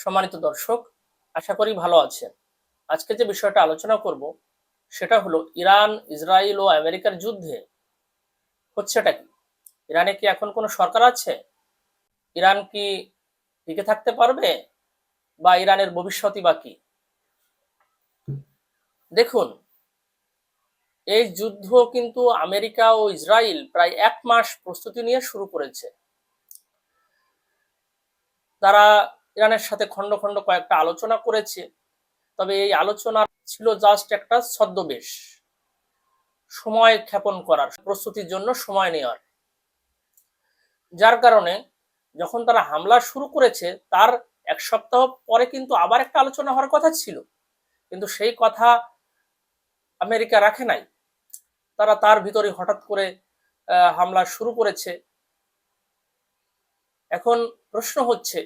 সম্মানিত দর্শক, আশা করি ভালো আছেন। আজকে যে বিষয়টা আলোচনা করব সেটা হলো ইরান, ইসরায়েল ও আমেরিকার যুদ্ধে হচ্ছেটা কি। ইরানে কি এখন কোনো সরকার আছে? ইরান কি টিকে থাকতে পারবে, বা ইরানের ভবিষ্যৎই বা কি? দেখুন, এই যুদ্ধ কিন্তু আমেরিকা ও ইসরায়েল প্রায় 1 মাস প্রস্তুতি নিয়ে শুরু করেছে। তারা ইরানের সাথে খন্ড খন্ড কয়েকটা আলোচনা করেছে, তবে এই আলোচনা ছিল জাস্ট একটা ছদ্মবেশ, সময় ক্ষেপণ করার, প্রস্তুতির জন্য সময় নেওয়ার। যার কারণে যখন তারা হামলা শুরু করেছে তার 1 সপ্তাহ পরে কিন্তু আবার একটা আলোচনা হওয়ার কথা ছিল, কিন্তু সেই কথা আমেরিকা রাখে নাই। তারা তার ভিতরে হঠাৎ করে হামলা শুরু করেছে। এখন প্রশ্ন হচ্ছে,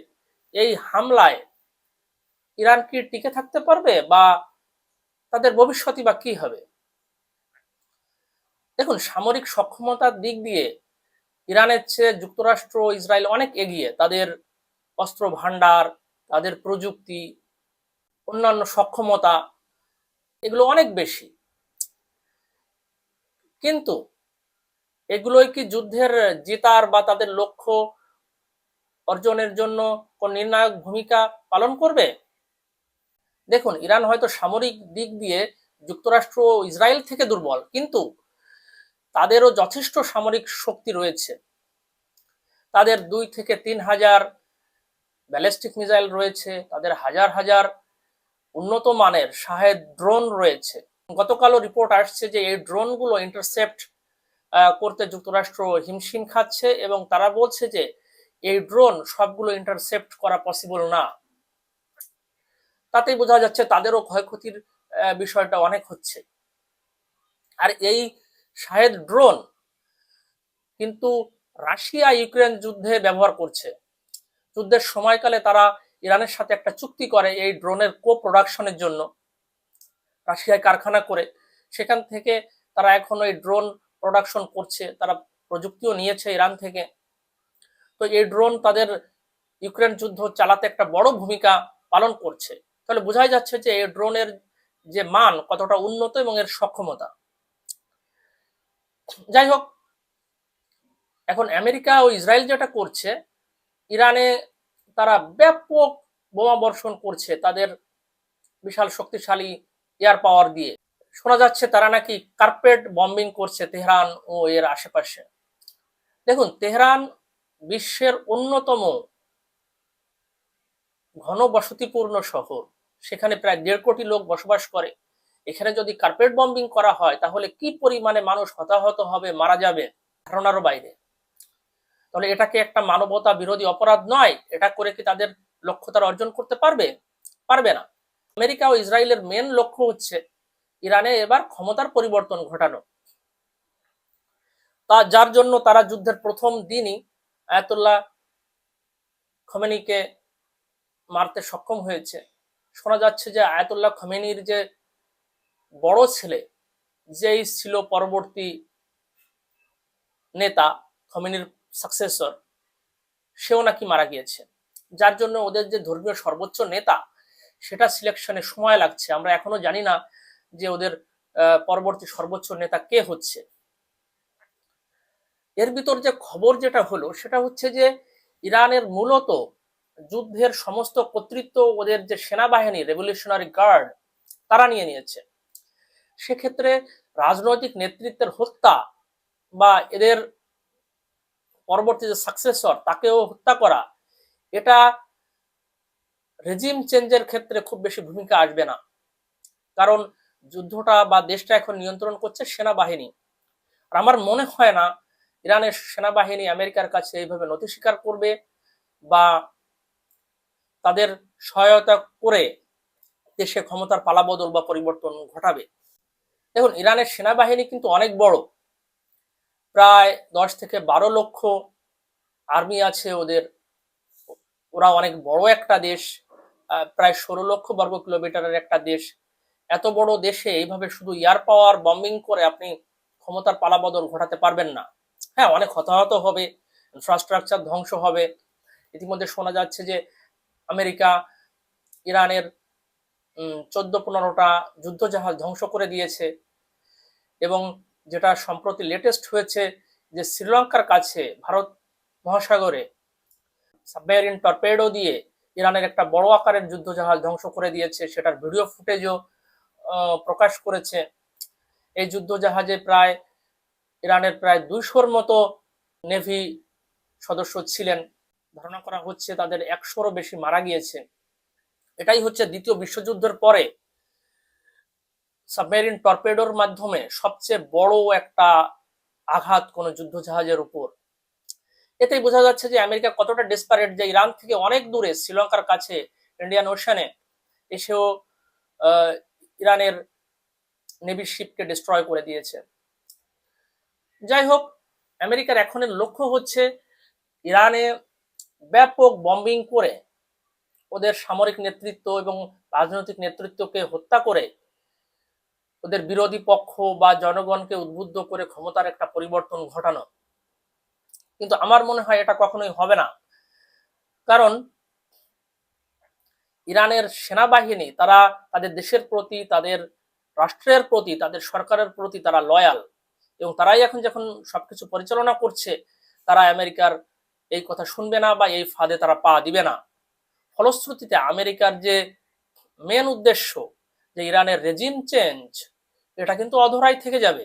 এই হামলায় ইরান কি টিকে থাকতে পারবে, বা তাদের ভবিষ্যৎই বা কি হবে? দেখুন, সামরিক সক্ষমতার দিক দিয়ে ইরানের চেয়ে যুক্তরাষ্ট্র ও ইসরায়েল অনেক এগিয়ে। তাদের অস্ত্র ভান্ডার, তাদের প্রযুক্তি, অন্যান্য সক্ষমতা, এগুলো অনেক বেশি। কিন্তু এগুলোই কি যুদ্ধের জেতার বা তাদের লক্ষ্য অর্জনের জন্য কোন নির্ণায়ক ভূমিকা পালন করবে? দেখুন, ইরান হয়তো সামরিক দিক দিয়ে যুক্তরাষ্ট্র ও ইসরায়েল থেকে দুর্বল, কিন্তু তাদেরও যথেষ্ট সামরিক শক্তি রয়েছে। তাদের 2 থেকে 3 হাজার ব্যালিস্টিক মিসাইল রয়েছে, তাদের হাজার হাজার উন্নত মানের শাহেদ ড্রোন রয়েছে। গতকালও রিপোর্ট আসছে যে এই ড্রোনগুলো ইন্টারসেপ্ট করতে যুক্তরাষ্ট্র হিমশিম খাচ্ছে, এবং তারা বলছে যে এই ড্রোন সবগুলো ইন্টারসেপ্ট করা পসিবল না। তাতেই বোঝা যাচ্ছে তাদেরও ক্ষয়ক্ষতির বিষয়টা অনেক হচ্ছে। আর এই শাহেদ ড্রোন কিন্তু রাশিয়া ইউক্রেন যুদ্ধে ব্যবহার করছে। যুদ্ধের সময়কালে তারা ইরানের সাথে একটা চুক্তি করে এই ড্রোনের কো প্রোডাকশনের জন্য, রাশিয়ায় কারখানা করে। সেখান থেকে তারা এখন ওই ড্রোন প্রোডাকশন করছে, তারা প্রযুক্তিও নিয়েছে ইরান থেকে। তো এই ড্রোন তাদের ইউক্রেন যুদ্ধ চালাতে একটা বড় ভূমিকা পালন করছে। তাহলে বোঝাই যাচ্ছে যে এই ড্রোনের যে মান কতটা উন্নত এবং এর সক্ষমতা। যাই হোক, এখন আমেরিকা ও ইসরায়েল যেটা করছে, ইরানে তারা ব্যাপক বোমা বর্ষণ করছে তাদের বিশাল শক্তিশালী এয়ার পাওয়ার দিয়ে। শোনা যাচ্ছে তারা নাকি কার্পেট বম্বিং করছে তেহরান ও এর আশেপাশে। দেখুন, তেহরান বিশ্বের অন্যতম ঘনবসতিপূর্ণ শহর। সেখানে প্রায় 1.5 কোটি লোক বসবাস করে। এখানে যদি কার্পেট বম্বিং করা হয় তাহলে কি পরিমাণে মানুষ হতাহত হবে, মারা যাবে, ধারণারও বাইরে। তাহলে এটাকে একটা মানবতা বিরোধী অপরাধ নয়? এটা করে কি তাদের লক্ষ্য তারা অর্জন করতে পারবে? পারবে না। আমেরিকা ও ইসরায়েলের মেন লক্ষ্য হচ্ছে ইরানে এবার ক্ষমতার পরিবর্তন ঘটানো। তা যার জন্য তারা যুদ্ধের প্রথম দিনই আয়াতুল্লাহ খমেনিকে মারতে সক্ষম হয়েছে। শোনা যাচ্ছে যে আয়াতুল্লাহ খমেনির যে বড় ছেলে, যেই ছিল পরবর্তী নেতা, খমেনির সাকসেসর, সেও নাকি মারা গিয়েছে। যার জন্য ওদের যে ধর্মীয় সর্বোচ্চ নেতা, সেটা সিলেকশনে সময় লাগছে। আমরা এখনো জানি না যে ওদের পরবর্তী সর্বোচ্চ নেতা কে হচ্ছে। এর ভিতর যে খবর যেটা হলো সেটা হচ্ছে যে ইরানের মূলত যুদ্ধের সমস্ত কর্তৃত্ব ওদের যে সেনাবাহিনী, রেভলিউশনারি গার্ড, তারা নিয়ে নিয়েছে। সেক্ষেত্রে রাজনৈতিক নেতৃত্বের হত্যা বা এদের পরবর্তী যে সাকসেসর তাকেও হত্যা করা, এটা রেজিম চেঞ্জের ক্ষেত্রে খুব বেশি ভূমিকা আসবে না। কারণ যুদ্ধটা বা দেশটা এখন নিয়ন্ত্রণ করছে সেনাবাহিনী। আর আমার মনে হয় না ইরানের সেনাবাহিনী আমেরিকার কাছে এইভাবে নথি স্বীকার করবে বা তাদের সহায়তা করে দেশে ক্ষমতার পালাবদল বা পরিবর্তন ঘটাবে। দেখুন, ইরানের সেনাবাহিনী কিন্তু অনেক বড়, প্রায় 10 থেকে 12 লক্ষ আর্মি আছে ওদের। ওরা অনেক বড় একটা দেশ, প্রায় 16 লক্ষ বর্গ কিলোমিটারের একটা দেশ। এত বড় দেশে এইভাবে শুধু এয়ার পাওয়ার বম্বিং করে আপনি ক্ষমতার পালাবদল ঘটাতে পারবেন না। হ্যাঁ, অনেক হতাহত হবে, ইনফ্রাস্ট্রাকচার ধ্বংস হবে। ইতিমধ্যে শোনা যাচ্ছে যে আমেরিকা ইরানের 14-15টা যুদ্ধজাহাজ ধ্বংস করে দিয়েছে। এবং যেটা সম্প্রতি লেটেস্ট হয়েছে যে শ্রীলঙ্কার কাছে ভারত মহাসাগরে সাবমেরিন টর্পেডো দিয়ে ইরানের একটা বড় আকারের যুদ্ধজাহাজ ধ্বংস করে দিয়েছে, সেটার ভিডিও ফুটেজও প্রকাশ করেছে। এই যুদ্ধজাহাজে ইরানের প্রায় 200-র মতো নেভি সদস্য ছিলেন। ধারণা করা হচ্ছে তাদের 100-রও বেশি মারা গিয়েছে। এটাই হচ্ছে দ্বিতীয় বিশ্বযুদ্ধের পরে সাবমেরিন টর্পেডোর মাধ্যমে সবচেয়ে বড় একটা আঘাত কোনো যুদ্ধজাহাজের উপর। এতেই বোঝা যাচ্ছে যে আমেরিকা কতটা ডেসপারেট, যে ইরান থেকে অনেক দূরে শ্রীলঙ্কার কাছে ইন্ডিয়ান ওশানে এসেও ইরানের নেভি শিপকে ডিস্ট্রয় করে দিয়েছে। যাই হোক, আমেরিকার এখনের লক্ষ্য হচ্ছে ইরানে ব্যাপক বম্বিং করে ওদের সামরিক নেতৃত্ব এবং রাজনৈতিক নেতৃত্বকে হত্যা করে ওদের বিরোধী পক্ষ বা জনগণকে উদ্বুদ্ধ করে ক্ষমতার একটা পরিবর্তন ঘটানো। কিন্তু আমার মনে হয় এটা কখনোই হবে না, কারণ ইরানের সেনাবাহিনী তারা তাদের দেশের প্রতি, তাদের রাষ্ট্রের প্রতি, তাদের সরকারের প্রতি তারা লয়াল, এবং তারাই এখন যখন সবকিছু পরিচালনা করছে, তারা আমেরিকার এই কথা শুনবে না বা এই ফাঁদে তারা পা দিবে না। ফলশ্রুতিতে আমেরিকার যে মেন উদ্দেশ্য যে ইরানের রেজিম চেঞ্জ, এটা কিন্তু অধরাই থেকে যাবে।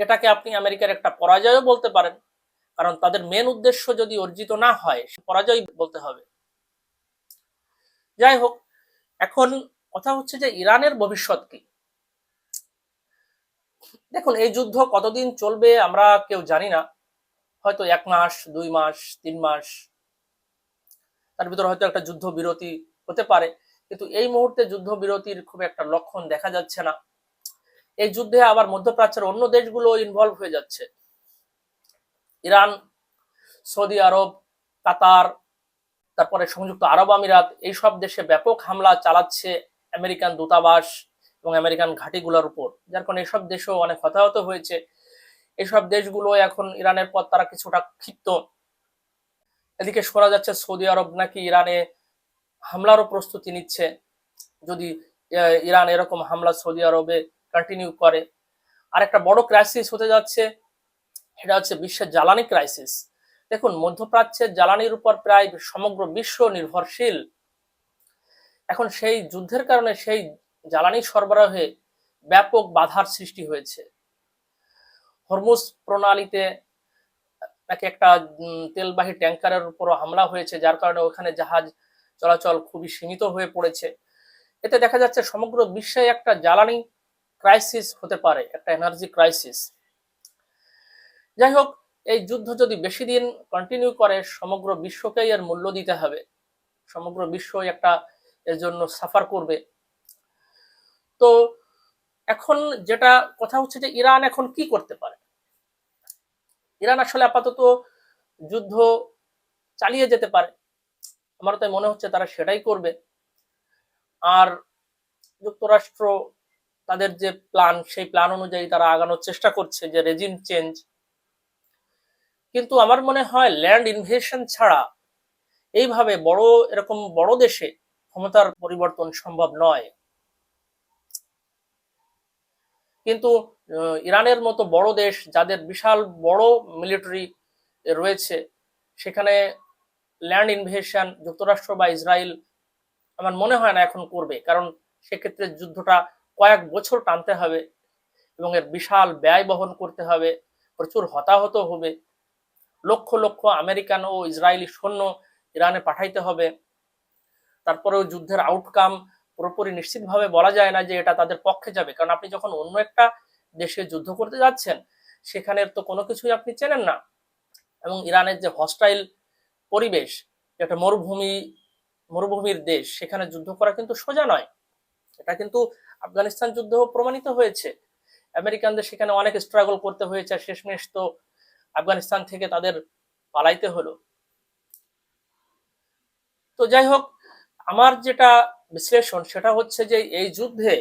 এটাকে আপনি আমেরিকার একটা পরাজয়ও বলতে পারেন, কারণ তাদের মেন উদ্দেশ্য যদি অর্জিত না হয়, পরাজয় বলতে হবে। যাই হোক, এখন কথা হচ্ছে যে ইরানের ভবিষ্যৎ কি। দেখুন, এই যুদ্ধ কতদিন চলবে আমরা কেউ জানি না। হয়তো 1 মাস, 2 মাস, 3 মাস, তার ভিতরে হয়তো একটা যুদ্ধ বিরতি হতে পারে, কিন্তু এই মুহূর্তে যুদ্ধ বিরতির খুব একটা লক্ষণ দেখা যাচ্ছে না। এই যুদ্ধে আবার মধ্যপ্রাচ্যের অন্য দেশগুলো ইনভলভ হয়ে যাচ্ছে। ইরান, সৌদি আরব, কাতার, তারপরে সংযুক্ত আরব আমিরাত, এইসব দেশে ব্যাপক হামলা চালাচ্ছে আমেরিকান দূতাবাস এবং আমেরিকান ঘাঁটিগুলোর উপর, যার কারণে এসব দেশও অনেক হতাহত হয়েছে। এইসব দেশগুলো এখন ইরানের পর তারা কিছুটা ক্ষিপ্ত। এদিকে শোনা যাচ্ছে সৌদি আরব নাকি ইরানে হামলারও প্রস্তুতি নিচ্ছে, যদি ইরান এরকম হামলা সৌদি আরবে কন্টিনিউ করে। আর একটা বড় ক্রাইসিস হতে যাচ্ছে, সেটা হচ্ছে বিশ্বের জ্বালানি ক্রাইসিস। দেখুন, মধ্যপ্রাচ্যের জ্বালানির উপর প্রায় সমগ্র বিশ্ব নির্ভরশীল। এখন সেই যুদ্ধের কারণে সেই জ্বালানি সরবরাহে ব্যাপক বাধার সৃষ্টি হয়েছে। হরমুজ প্রণালীতে নাকি একটা তেলবাহী ট্যাঙ্কারের উপরও হামলা হয়েছে, যার কারণে ওখানে জাহাজ চলাচল খুবই সীমিত হয়ে পড়েছে। এতে দেখা যাচ্ছে সমগ্র বিশ্বে একটা জ্বালানি ক্রাইসিস হতে পারে, একটা এনার্জি ক্রাইসিস। যাই হোক, এই যুদ্ধ যদি বেশি দিন কন্টিনিউ করে, সমগ্র বিশ্বকেই এর মূল্য দিতে হবে। সমগ্র বিশ্বই একটা এর জন্য সাফার করবে। তো এখন যেটা কথা হচ্ছে যে ইরান এখন কি করতে পারে। ইরান আসলে আপাতত যুদ্ধ চালিয়ে যেতে পারে, আমার তাই মনে হচ্ছে তারা সেটাই করবে। আর যুক্তরাষ্ট্র তাদের যে প্ল্যান, সেই প্ল্যান অনুযায়ী তারা আগানোর চেষ্টা করছে, যে রেজিম চেঞ্জ। কিন্তু আমার মনে হয় ল্যান্ড ইনভেশন ছাড়া এইভাবে এরকম বড় দেশে ক্ষমতার পরিবর্তন সম্ভব নয়। কিন্তু ইরানের মতো বড় দেশ, যাদের বিশাল বড় মিলিটারি রয়েছে, সেখানে ল্যান্ড ইনভেশন যুক্তরাষ্ট্র বা ইসরায়েল আমার মনে হয় না এখন করবে, কারণ সেক্ষেত্রে যুদ্ধটা কয়েক বছর টানতে হবে এবং এর বিশাল ব্যয় বহন করতে হবে, প্রচুর হতাহত হবে, লক্ষ লক্ষ আমেরিকান ও ইসরায়েলি সৈন্য ইরানে পাঠাইতে হবে। তারপরেও যুদ্ধের আউটকাম পুরোপুরি নিশ্চিতভাবে বলা যায় না যে এটা তাদের পক্ষে যাবে, কারণ আপনি যখন অন্য একটা দেশে যুদ্ধ করতে যাচ্ছেন, সেখানের তো কোনো কিছুই আপনি চেনেন না। এবং ইরানের যে হস্টাইল পরিবেশ, একটা মরুভূমির দেশ, সেখানে যুদ্ধ করা কিন্তু সোজা নয়। এটা কিন্তু আফগানিস্তান যুদ্ধ প্রমাণিত হয়েছে। আমেরিকানদের সেখানে অনেক স্ট্রাগল করতে হয়েছে, শেষমেশ তো আফগানিস্তান থেকে তাদের পালাইতে হলো। তো যাই হোক, আমার যেটা বিশ্লেষণ সেটা হচ্ছে যে এই যুদ্ধে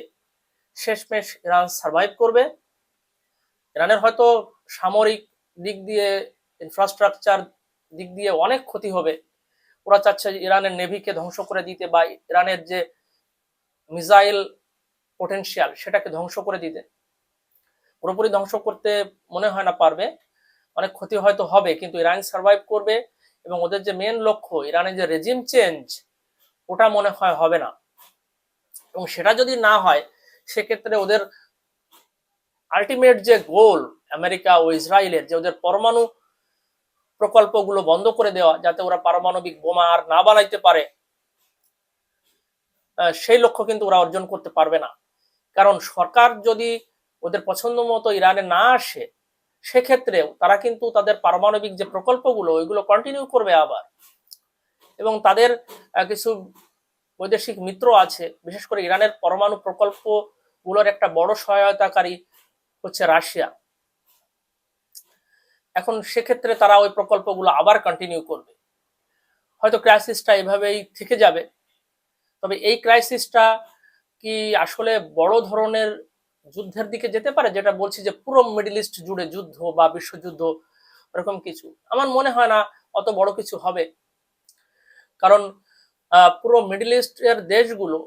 শেষমেশ ইরান সার্ভাইভ করবে। ইরানের হয়তো সামরিক দিক দিয়ে, ইনফ্রাস্ট্রাকচার দিক দিয়ে অনেক ক্ষতি হবে, ওরা চাচ্ছে ইরানের নেভিকে ধ্বংস করে দিতে বা ইরানের যে মিসাইল পোটেনশিয়াল সেটাকে ধ্বংস করে দিতে। পুরোপুরি ধ্বংস করতে মনে হয় না পারবে, অনেক ক্ষতি হয়তো হবে, কিন্তু ইরান সার্ভাইভ করবে এবং ওদের যে মেন লক্ষ্য ইরানের যে রেজিম চেঞ্জ ওটা মনে হয় হবে না। এবং সেটা যদি না হয় সেক্ষেত্রে ওদের আলটিমেট যে গোল আমেরিকা ও ইসরায়েলের, যে ওদের পরমাণু প্রকল্পগুলো বন্ধ করে দেওয়া যাতে ওরা পারমাণবিক বোমা আর না বানাইতে পারে, সেই লক্ষ্য কিন্তু ওরা অর্জন করতে পারবে না। কারণ সরকার যদি ওদের পছন্দ মতো ইরানে না আসে সেক্ষেত্রে তারা কিন্তু তাদের পারমাণবিক যে প্রকল্পগুলো ওইগুলো কন্টিনিউ করবে আবার। এবং তাদের কিছু বৈদেশিক মিত্র আছে, বিশেষ করে ইরানের পরমাণু প্রকল্পগুলোর একটা বড় সহায়তাকারী হচ্ছে রাশিয়া। এখন সেক্ষেত্রে তারা ওই প্রকল্পগুলো আবার কন্টিনিউ করবে। হয়তো ক্রাইসিসটা এভাবেই থেকে যাবে, তবে এই ক্রাইসিসটা কি আসলে বড় ধরনের যুদ্ধের দিকে যেতে পারে, যেটা বলছি যে পুরো মিডল ইস্ট জুড়ে যুদ্ধ বা বিশ্বযুদ্ধ এরকম কিছু? আমার মনে হয় না অত বড় কিছু হবে। কারণ পুরো মিডল ইস্টের দেশগুলো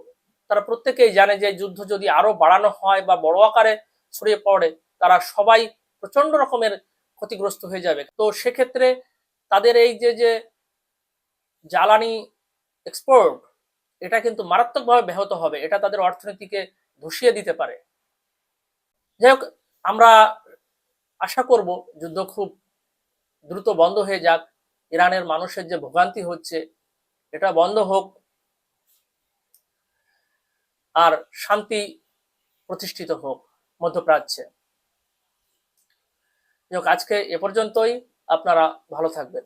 তারা প্রত্যেকেই জানে যে যুদ্ধ যদি আরো বাড়ানো হয় বা বড় আকারে ছড়িয়ে পড়ে তারা সবাই প্রচন্ড রকমের ক্ষতিগ্রস্ত হয়ে যাবে। তো সেক্ষেত্রে তাদের এই যে জ্বালানি এক্সপোর্ট এটা কিন্তু মারাত্মকভাবে ব্যাহত হবে, এটা তাদের অর্থনীতিকে ধসিয়ে দিতে পারে। যাই হোক, আমরা আশা করব যুদ্ধ খুব দ্রুত বন্ধ হয়ে যাক, ইরানের মানুষের যে ভোগান্তি হচ্ছে এটা বন্ধ হোক, আর শান্তি প্রতিষ্ঠিত হোক মধ্যপ্রাচ্যে। যাই হোক, আজকে এ পর্যন্তই। আপনারা ভালো থাকবেন।